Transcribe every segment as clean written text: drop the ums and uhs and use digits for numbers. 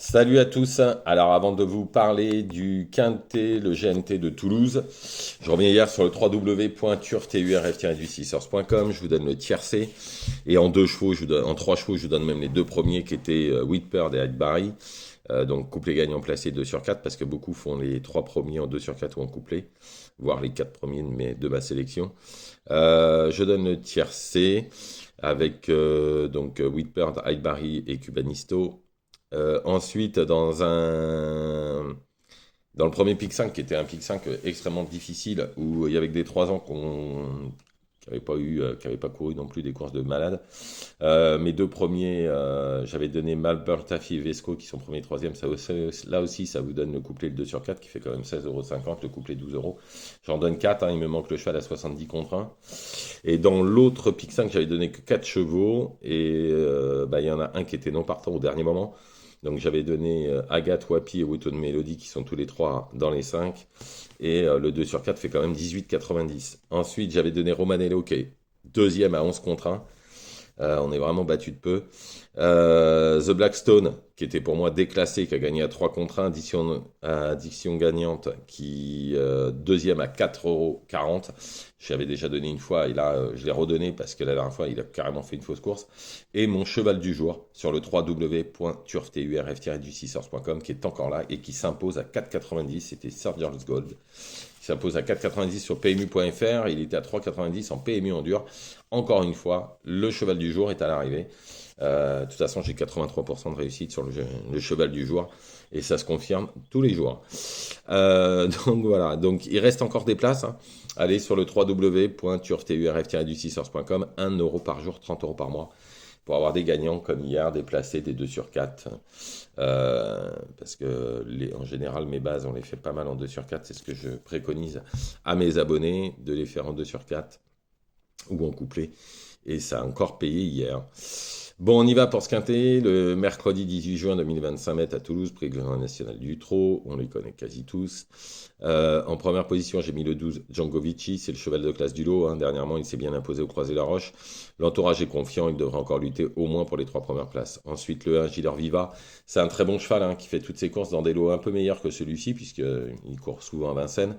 Salut à tous. Alors avant de vous parler du Quintet, le GNT de Toulouse, je reviens hier sur le www.turf-du6ers.com. Je vous donne le tiercé et en deux chevaux, en trois chevaux, je vous donne même les deux premiers qui étaient Whitbird et Highbury. Donc couplet gagnant placé 2 sur 4 parce que beaucoup font les trois premiers en 2 sur 4 ou en couplet, voire les quatre premiers de ma sélection. Je donne le tiercé avec Whitbird, Highbury et Cubanisto. Ensuite, dans le premier pick 5, qui était un pick 5 extrêmement difficile, où il y avait que des 3 ans qui n'avaient pas qui avaient pas couru non plus des courses de malade. Mes deux premiers, j'avais donné Malbert, Taffy et Vesco, qui sont premiers et troisième. Là aussi, ça vous donne le couplet le 2 sur 4, qui fait quand même 16,50 €, le couplet 12 €. J'en donne 4, hein, il me manque le cheval à 70 contre 1. Et dans l'autre pick 5, j'avais donné que 4 chevaux, et il y en a un qui était non partant au dernier moment. Donc j'avais donné Agathe, Wapi et Wotton Melody qui sont tous les trois dans les 5. Et le 2 sur 4 fait quand même 18,90. Ensuite j'avais donné Romanello qui est deuxième à 11 contre 1. On est vraiment battu de peu. The Blackstone, qui était pour moi déclassé, qui a gagné à 3 contre 1, addiction gagnante, qui deuxième à 4,40 €. J'avais déjà donné une fois, et là, je l'ai redonné parce que la dernière fois, il a carrément fait une fausse course. Et mon cheval du jour, sur le www.turf-du6ers.com, qui est encore là et qui s'impose à 4,90. C'était Surgeon's Gold. Il s'impose à 4,90 sur PMU.fr. Il était à 3,90 en PMU en dur. Encore une fois, le cheval du jour est à l'arrivée. De toute façon, j'ai 83% de réussite sur le cheval du jour et ça se confirme tous les jours. Donc voilà, donc il reste encore des places, hein. Allez sur le www.turf-du6ers.com, 1 € par jour, 30 € par mois pour avoir des gagnants comme hier, des placés, des 2 sur 4. Parce que en général, mes bases, on les fait pas mal en 2 sur 4. C'est ce que je préconise à mes abonnés, de les faire en 2 sur 4 ou en couplet. Et ça a encore payé hier. Bon, on y va pour ce quintet. Le mercredi 18 juin 2025 mètres à Toulouse, prix Grand National du Trot. On les connaît quasi tous. En première position, j'ai mis le 12 Django Vici. C'est le cheval de classe du lot, hein. Dernièrement, il s'est bien imposé au Croisé la Roche. L'entourage est confiant. Il devrait encore lutter au moins pour les 3 premières places. Ensuite, le 1 Giller Viva. C'est un très bon cheval, hein, qui fait toutes ses courses dans des lots un peu meilleurs que celui-ci, puisqu'il court souvent à Vincennes.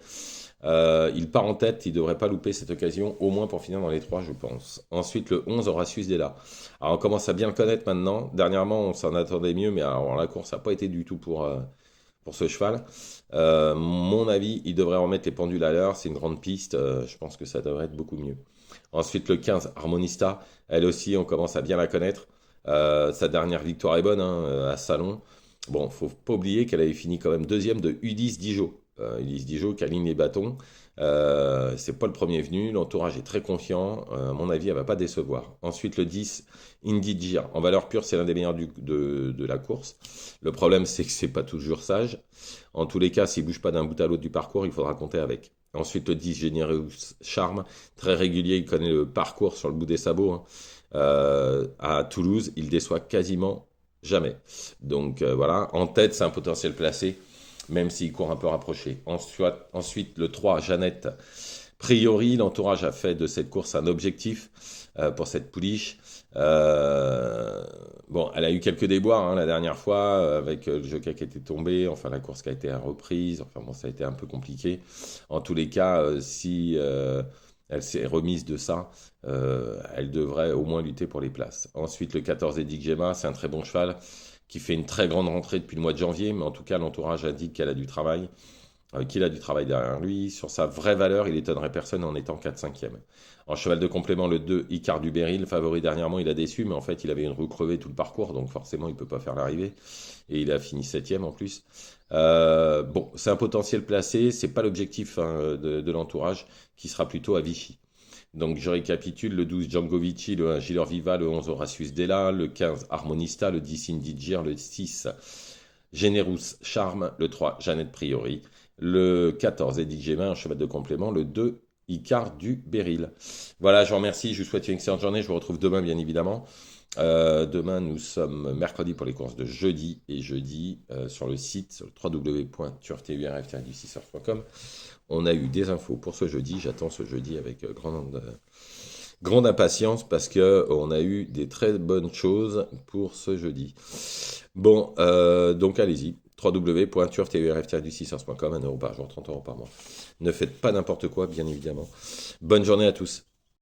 Il part en tête, il ne devrait pas louper cette occasion, au moins pour finir dans les 3, je pense. Ensuite, le 11, Horatius Della. Alors, on commence à bien le connaître maintenant. Dernièrement, on s'en attendait mieux, mais alors la course n'a pas été du tout pour ce cheval. Mon avis, il devrait remettre les pendules à l'heure. C'est une grande piste. Je pense que ça devrait être beaucoup mieux. Ensuite, le 15, Harmonista. Elle aussi, on commence à bien la connaître. Sa dernière victoire est bonne, hein, à Salon. Bon, faut pas oublier qu'elle avait fini quand même deuxième de Ulysse Dijo. Ulysse Dijo qui aligne les bâtons. C'est pas le premier venu, l'entourage est très confiant. À mon avis, elle va pas décevoir. Ensuite, le 10, Indy Gir. En valeur pure, c'est l'un des meilleurs de la course. Le problème, c'est que c'est pas toujours sage. En tous les cas, s'il bouge pas d'un bout à l'autre du parcours, il faudra compter avec. Ensuite, le 10, Généreux Charme. Très régulier, il connaît le parcours sur le bout des sabots, hein. À Toulouse, il déçoit quasiment jamais. Donc voilà, en tête, c'est un potentiel placé, même s'il court un peu rapproché. Ensuite, le 3, Jeannette. Priori, l'entourage a fait de cette course un objectif pour cette pouliche. Bon, elle a eu quelques déboires, hein, la dernière fois, avec le jockey qui était tombé, enfin la course qui a été reprise, enfin bon, ça a été un peu compliqué. En tous les cas, si elle s'est remise de ça, elle devrait au moins lutter pour les places. Ensuite, le 14, Edic Gemma, c'est un très bon cheval qui fait une très grande rentrée depuis le mois de janvier, mais en tout cas, l'entourage indique qu'elle a du travail, qu'il a du travail derrière lui. Sur sa vraie valeur, il étonnerait personne en étant 4-5e. En cheval de complément, le 2, Icar du Beryl, favori dernièrement, il a déçu, mais en fait, il avait une roue crevée tout le parcours, donc forcément, il ne peut pas faire l'arrivée. Et il a fini 7e en plus. Bon, c'est un potentiel placé, c'est pas l'objectif, hein, de l'entourage, qui sera plutôt à Vichy. Donc je récapitule, le 12 Django Vici, le 1 Giller Viva, le 11 Horatius Della, le 15 Harmonista, le 10 Indy Gir, le 6 Generous Charme, le 3 Jeannette Priori, le 14 Edic Gémin, un cheval de complément, le 2 Icar du Beryl. Voilà, je vous remercie, je vous souhaite une excellente journée, je vous retrouve demain bien évidemment. Demain, nous sommes mercredi pour les courses de jeudi et jeudi sur le site, sur le www.turf-du6ers.com. On a eu des infos pour ce jeudi. J'attends ce jeudi avec grande grande impatience parce que on a eu des très bonnes choses pour ce jeudi. Bon, donc allez-y, www.turfturf-du6.com, 1 euro par jour, 30 € par mois. Ne faites pas n'importe quoi, bien évidemment. Bonne journée à tous.